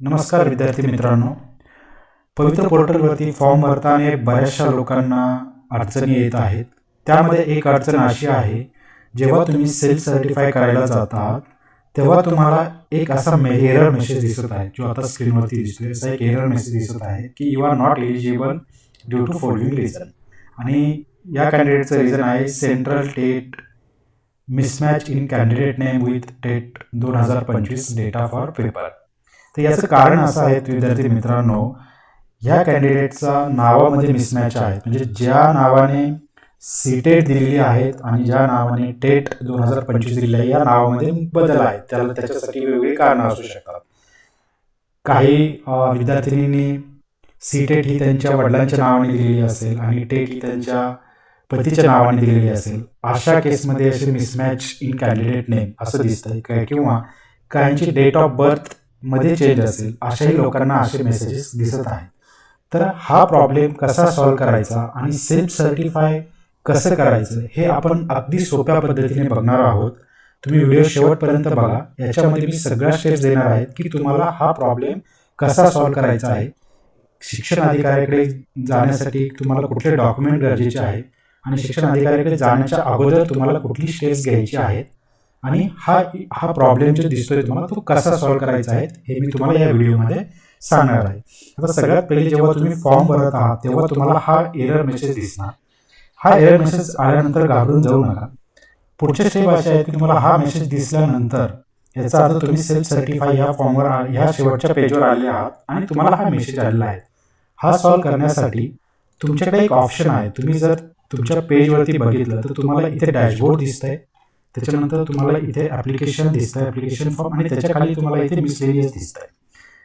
नमस्कार विद्यार्थी मित्रांनो. पवित्र पोर्टलवरती फॉर्म भरताना बऱ्याचशा लोकांना अडचणी येत आहेत. त्यामध्ये एक अडचण अशी आहे, जेव्हा तुम्ही सेल्फ सर्टिफाय करायला जातात तेव्हा तुम्हाला एक असा एरर मेसेज दिसत आहे, जो आता स्क्रीनवरती दिसतोय. असा एक एरर मेसेज दिसत आहे की you are not eligible due to following reason. आणि या कॅन्डिडेटचं रिझन आहे central TET mismatch in candidate name with TET 2025 data for paper. तर याचं कारण असं आहे विद्यार्थी मित्रांनो, ह्या कॅन्डिडेटचा नावामध्ये मिसमॅच आहे. म्हणजे ज्या नावाने सीटेट दिलेली आहेत आणि ज्या नावाने टेट 2025 दिलेली आहे, या नावामध्ये बदल आहेत. त्याच्यासाठी वेगवेगळी कारणं असू शकतात. काही विद्यार्थिनींनी सीटेट ही त्यांच्या वडिलांच्या नावाने दिलेली असेल आणि टेट ही त्यांच्या पतीच्या नावाने दिलेली असेल. अशा केसमध्ये असे मिसमॅच इन कॅन्डिडेट नेम असं दिसतंय काय, किंवा काहींची डेट ऑफ बर्थ मध्ये चेंज असेल. अशाही लोकांना असे मेसेजेस दिसत आहेत. तर हा प्रॉब्लेम कसा सॉल्व्ह करायचा आणि सेल्फ सर्टिफाय कसं करायचं हे आपण अगदी सोप्या पद्धतीने बघणार आहोत. तुम्ही व्हिडिओ शेवटपर्यंत बघा. याच्यामध्ये मी सगळ्या स्टेप्स देणार आहेत की तुम्हाला हा प्रॉब्लेम कसा सॉल्व्ह करायचा आहे. शिक्षण अधिकाऱ्याकडे जाण्यासाठी तुम्हाला कुठले डॉक्युमेंट गरजेचे आहे आणि शिक्षण अधिकाऱ्याकडे जाण्याच्या अगोदर तुम्हाला कुठली स्टेप्स घ्यायची आहेत आणि हा प्रॉब्लेम जो दिसतोय तुम्हाला तो कसा सॉल्व्ह करायचा आहे हे मी तुम्हाला या व्हिडिओमध्ये सांगणार आहे. आता सगळ्यात पहिले जेव्हा तुम्ही फॉर्म भरत आहात तेव्हा तुम्हाला हा एरर मेसेज दिसणार. हा एरर मेसेज आल्यानंतर घाबरून जाऊ नका. पुढचे स्टेप असे आहे की तुम्हाला हा मेसेज दिसल्यानंतर याचा अर्थ तुम्ही सेल्फ सर्टिफाय ह्या फॉर्मवर ह्या शेवटच्या पेजवर आले आहात आणि तुम्हाला हा मेसेज आलेला आहे. हा सॉल्व्ह करण्यासाठी तुमच्याकडे एक ऑप्शन आहे. तुम्ही जर तुमच्या पेजवरती बघितलं तर तुम्हाला इथे डॅशबोर्ड दिसतंय, त्याच्यानंतर तुम्हाला इथे ॲप्लिकेशन दिसतंय, ॲप्लिकेशन फॉर्म, आणि त्याच्या खाली तुम्हाला इथे मिसलेनियस दिसतंय.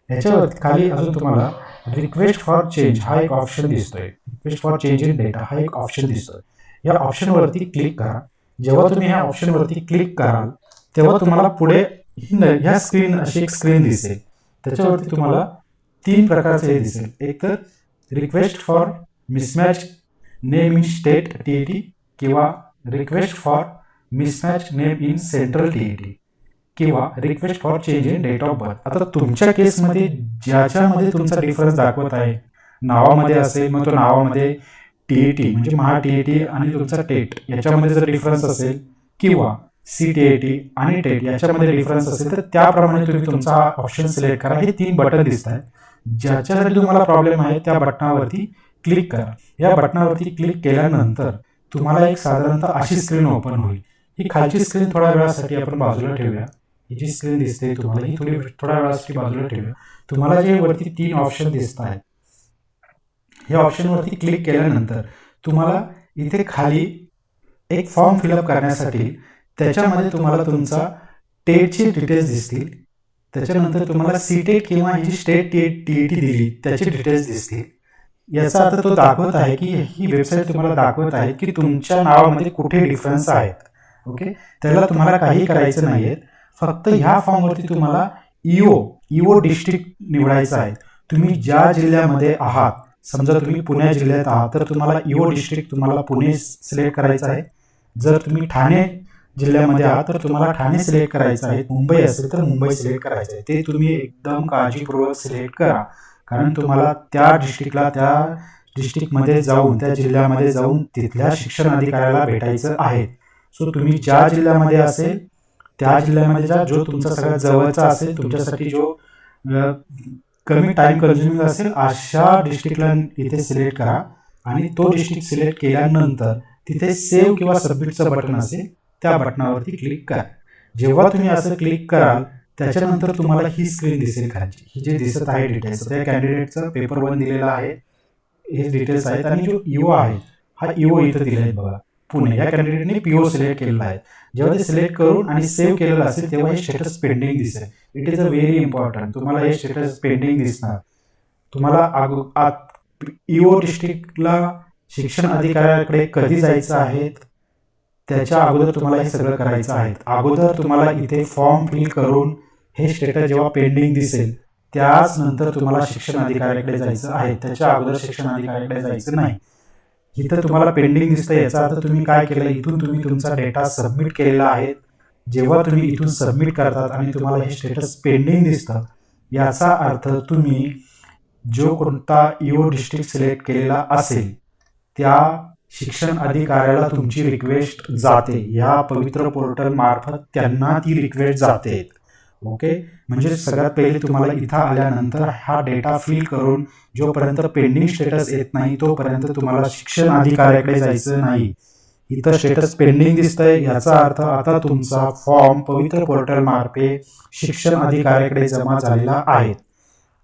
याच्यावरती खाली अजून तुम्हाला रिक्वेस्ट फॉर चेंज हा एक ऑप्शन दिसतोय. Request for change in data हा एक ऑप्शन दिसतोय. या ऑप्शनवरती क्लिक करा. जेव्हा तुम्ही ह्या ऑप्शनवरती क्लिक कराल तेव्हा तुम्हाला पुढे ह्या स्क्रीन अशी एक स्क्रीन दिसेल. त्याच्यावरती तुम्हाला 3 प्रकारचे हे दिसेल. एक तर request for mismatch name in state TET किंवा request for mismatch name in central TET किंवा request for change in date of birth. आता तुमच्या केसमध्ये ज्याच्यामध्ये तुमचा डिफरन्स दाखवत आहे नावामध्ये असेल, मग तो नावामध्ये टीईटी म्हणजे महा टीईटी आणि तुमचा टेट याच्यामध्ये जर डिफरन्स असेल किंवा सीटीएटी आणि टेट याच्यामध्ये डिफरन्स असेल तर त्याप्रमाणे तुम्ही तुमचा ऑप्शन सिलेक्ट करा. हे 3 बटन दिसत आहेत. ज्याच्यासाठी तुम्हाला प्रॉब्लेम आहे त्या बटनावरती क्लिक करा. या बटनावरती क्लिक केल्यानंतर तुम्हाला एक साधारणतः अशी स्क्रीन ओपन होईल. ही खालची स्क्रीन थोड्या वेळासाठी आपण बाजूला ठेवूया. ही जी स्क्रीन दिसते तुम्हाला ही थोड्या वेळासाठी बाजूला ठेवूया. तुम्हाला जे वरती 3 ऑप्शन दिसत आहेत, या ऑप्शनवरती क्लिक केल्यानंतर तुम्हाला इथे खाली एक फॉर्म फिलअप करण्यासाठी त्याच्यामध्ये तुम्हाला तुमचा टेटची डिटेल्स दिसतील. त्याच्यानंतर तुम्हाला सीटेट किंवा ही जी स्टेट टीईटी दिली त्याची डिटेल्स दिसतील. याचा अर्थ तो दाखवत आहे की ही वेबसाईट तुम्हाला दाखवत आहे की तुमच्या नावामध्ये कुठे डिफरन्स आहेत. ओके, त्याला तुम्हाला काही करायचं नाही आहे. फक्त ह्या फॉर्मवरती तुम्हाला ईओ डिस्ट्रिक्ट निवडायचं आहे. तुम्ही ज्या जिल्ह्यामध्ये आहात, समजा तुम्ही पुणे जिल्ह्यात आहात तर तुम्हाला ईओ डिस्ट्रिक्ट तुम्हाला पुणे सिलेक्ट करायचं आहे. जर तुम्ही ठाणे जिल्ह्यामध्ये आहात तर तुम्हाला ठाणे सिलेक्ट करायचं आहे. मुंबई असेल तर मुंबई सिलेक्ट करायचं आहे. ते तुम्ही एकदम काळजीपूर्वक सिलेक्ट करा, कारण तुम्हाला त्या डिस्ट्रिक्टमध्ये जाऊन त्या जिल्ह्यामध्ये जाऊन तिथल्या शिक्षण अधिकाऱ्याला भेटायचं आहे. सो तुम्ही ज्या जिल्ह्यामध्ये असेल त्या जिल्ह्यामध्ये जो तुमचा सगळ्यात जवळचा असेल, तुमच्यासाठी जो कमी टाइम कन्झ्युमिंग असेल अशा डिस्ट्रिक्टला इथे सिलेक्ट करा आणि तो डिस्ट्रिक्ट सिलेक्ट केल्यानंतर तिथे सेव्ह किंवा सबमिटचं बटन असेल त्या बटनावरती क्लिक करा. जेव्हा तुम्ही असं क्लिक कराल त्याच्यानंतर तुम्हाला ही स्क्रीन दिसेल खालची. ही जे दिसत आहे डिटेल्स, त्या कॅन्डिडेटचा पेपर 1 दिलेला आहे, हे डिटेल्स आहेत. आणि जो ईओ आहे हा ईओ इथं दिला आहे बघा, पुणे. या कॅन्डिडेटने पीओ सिलेक्ट केलेला आहे. जेव्हा ते सिलेक्ट करून आणि सेव्ह केलेलं असेल तेव्हा हे स्टेटस पेंडिंग दिसेल. It is a very important. तुम्हाला हे स्टेटस पेंडिंग दिसणार. तुम्हाला ईओ डिस्ट्रिक्टला शिक्षण अधिकाऱ्याकडे कधी जायचं आहे त्याच्या अगोदर तुम्हाला हे सगळं करायचं आहे. अगोदर तुम्हाला इथे फॉर्म फिल करून हे स्टेटस जेव्हा पेंडिंग दिसेल त्याच नंतर तुम्हाला शिक्षण अधिकाऱ्याकडे जायचं आहे. त्याच्या अगोदर शिक्षण अधिकाऱ्याकडे जायचं नाही. इथं तुम्हाला पेंडिंग दिसतं, याचा अर्थ तुम्ही काय केलं, इथून तुम्ही तुमचा डेटा सबमिट केलेला आहे. जेव्हा तुम्ही इथून सबमिट करतात आणि तुम्हाला हे स्टेटस पेंडिंग दिसतं याचा अर्थ तुम्ही जो कोणता ईओ डिस्ट्रिक्ट सिलेक्ट केलेला असेल त्या शिक्षण अधिकाऱ्याला तुमची रिक्वेस्ट जाते, या पवित्र पोर्टल मार्फत त्यांना ती रिक्वेस्ट जाते. ओके, म्हणजे सगळ्यात पहिले तुम्हाला इथं आल्यानंतर हा डेटा फिल करून जोपर्यंत पेंडिंग स्टेटस येत नाही तोपर्यंत तुम्हाला शिक्षण अधिकाऱ्याकडे जायचं नाही. इथं स्टेटस पेंडिंग दिसतंय, याचा अर्थ आता तुमचा फॉर्म पवित्र पोर्टल मार्फत शिक्षण अधिकाऱ्याकडे जमा झालेला आहे.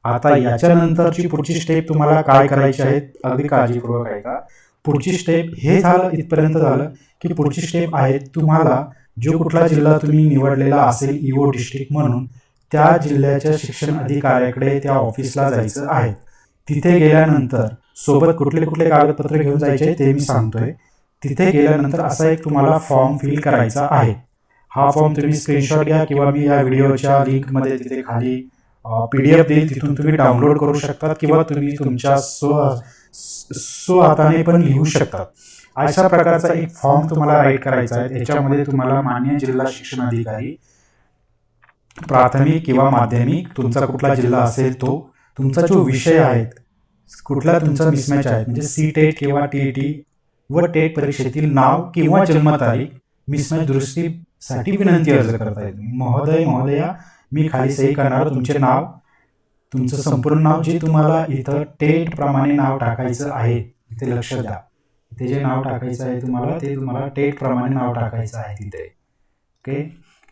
आता याच्यानंतरची पुढची स्टेप तुम्हाला काय करायची आहे, अगदी काळजीपूर्वक ऐका. पुढची स्टेप हे झालं, इथपर्यंत झालं की पुढची स्टेप आहे तुम्हाला जो कुठला जिल्हा तुम्ही निवडलेला असेल ईओ डिस्ट्रिक्ट म्हणून त्या जिल्ह्याच्या शिक्षण अधिकाऱ्याकडे त्या ऑफिसला जायचं आहे. तिथे गेल्यानंतर सोबत कुठले कुठले कागदपत्र घेऊन जायचे ते मी सांगतोय. तिथे गेल्यानंतर असा एक तुम्हाला फॉर्म फिल करायचा आहे. हा फॉर्म तुम्ही स्क्रीनशॉट घ्या किंवा मी या व्हिडिओच्या लिंकमध्ये तिथे खाली PDF देईल, तिथून तुम्ही डाउनलोड करू शकता किंवा तुम्ही तुमच्या स्वहाताने पण लिहू शकता. अशा प्रकारचा एक फॉर्म तुम्हाला राईट करायचा आहे. याच्यामध्ये तुम्हाला मान्य जिल्हा शिक्षण अधिकारी, प्राथमिक किंवा माध्यमिक, तुमचा कुठला जिल्हा असेल तो, तुमचा जो विषय आहे, कुठला तुमचा मिसमॅच आहे, म्हणजे CTET किंवा TET व टेट परीक्षेतील नाव किंवा जन्मतारीख मिसमॅच दुरुस्तीसाठी विनंती अर्ज करता येईल. महोदय महोदया, मी खाली सही करणार. तुमचे नाव, तुमचं संपूर्ण नाव जे तुम्हाला इथं टेट प्रमाणे नाव टाकायचं आहे, इथे लक्ष द्या. ते जे नाव टाकायचं आहे तुम्हाला ते तुम्हाला टेट प्रमाणे नाव टाकायचं आहे तिथे. ओके,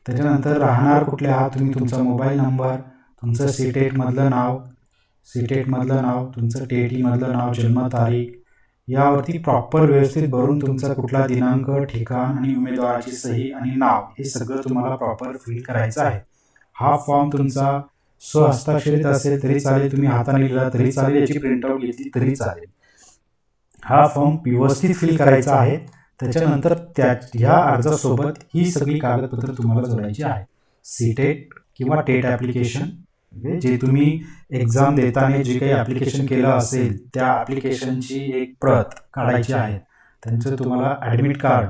त्याच्यानंतर राहणार कुठले आहात तुम्ही, तुमचा मोबाईल नंबर, तुमचं CTET मधलं नाव, तुमचं TET मधलं नाव, जन्मतारीख, यावरती प्रॉपर व्यवस्थित भरून तुमचा कुठला दिनांक, ठिकाण आणि उमेदवाराची सही आणि नाव हे सगळं तुम्हाला प्रॉपर फिल करायचं आहे. हा फॉर्म तुमचा स्वहस्ताक्षरित असेल तरी चालेल, तुम्ही हाताने लिहिला तरी चालेल, याची प्रिंटआउट घेतली तरी चालेल. हा फॉर्म व्यवस्थित फिल करायचा आहे. त्याच्यानंतर ह्या अर्जासोबत ही सगळी कागदपत्र तुम्हाला जोडायची आहे. CTET किंवा टेट ॲप्लिकेशन, जे तुम्ही एक्झाम देताना जे काही ॲप्लिकेशन केलं असेल त्या ॲप्लिकेशनची एक प्रत काढायची आहे. त्यांचं तुम्हाला ॲडमिट कार्ड,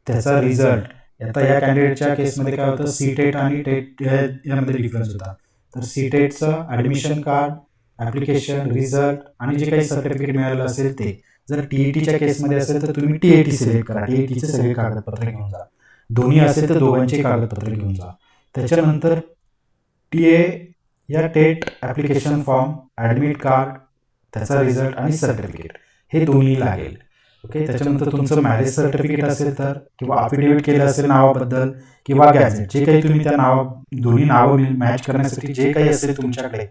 त्याचा रिझल्ट. आता या कॅन्डिडेटच्या केसमध्ये काय होतं, CTET आणि टेट यामध्ये डिफरन्स होता. तर CTETचं ॲडमिशन कार्ड, ॲप्लिकेशन, रिझल्ट आणि जे काही सर्टिफिकेट मिळालं असेल ते. जर TETच्या केसमध्ये असेल तर तुम्ही TET सिलेक्ट करा, TETचे सगळे कागदपत्र घेऊन जा. दोन्ही असेल तर दोघांचे कागदपत्र घेऊन जा. त्याच्यानंतर TA या TET application form, admit card, त्याचा रिझल्ट आणि सर्टिफिकेट हे दोन्ही लागेल. ओके, त्याच्यानंतर तुमचं मॅरेज सर्टिफिकेट असेल तर, किंवा अफिडेविट केलं असेल नावाबद्दल, किंवा गॅझेट, जे काही तुम्ही त्या दोन्ही नावं मॅच करण्यासाठी जे काही असेल तुमच्याकडे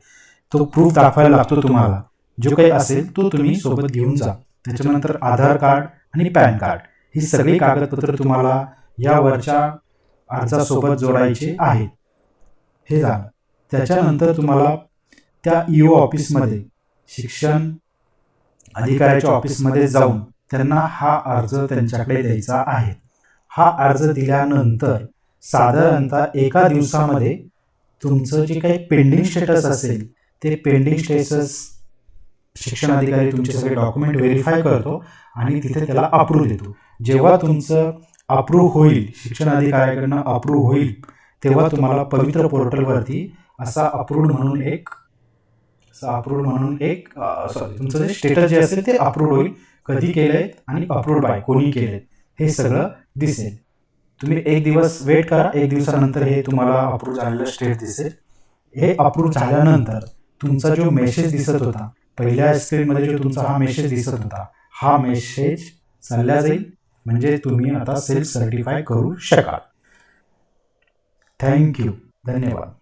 तो प्रूफ दाखवायला लागतो तुम्हाला. जो काही असेल तो तुम्ही सोबत घेऊन जा. त्याच्यानंतर आधार कार्ड आणि पॅन कार्ड ही सगळी कागदपत्र तुम्हाला या वरच्या अर्जासोबत जोडायचे आहेत. हे झालं. त्याच्यानंतर तुम्हाला त्या ईओ ऑफिसमध्ये, शिक्षण अधिकाऱ्याच्या ऑफिसमध्ये जाऊन त्यांना हा अर्ज त्यांच्याकडे द्यायचा आहे. हा अर्ज दिल्यानंतर साधारणतः एका दिवसामध्ये तुमचं जे काही पेंडिंग स्टेटस असेल ते पेंडिंग स्टेटस शिक्षण अधिकारी तुमचे सगळे डॉक्युमेंट व्हेरीफाय करतो आणि तिथे त्याला अप्रूव्ह देतो. जेव्हा तुमचं अप्रूव्ह होईल, शिक्षण अधिकाऱ्याकडनं अप्रूव्ह होईल, तेव्हा तुम्हाला पवित्र पोर्टलवरती असा अप्रूव्ड म्हणून एक तुमचं जे स्टेटस जे असेल ते अप्रूव्ड होईल, कधी केलंय आणि अप्रूव्ड बाय कोणी केलंय हे सगळं दिसेल. तुम्ही एक दिवस वेट करा, एक दिवसानंतर हे तुम्हाला अप्रूव्ह झालेलं स्टेट दिसेल. हे अप्रूव्ह झाल्यानंतर तुमचा जो मेसेज दिसत होता पहिल्या स्क्रीनमध्ये, जो तुमचा हा मेसेज दिसत होता, हा मेसेज चालला जाईल, म्हणजे तुम्ही आता सेल्फ सर्टिफाय करू शकाल. थँक्यू, धन्यवाद.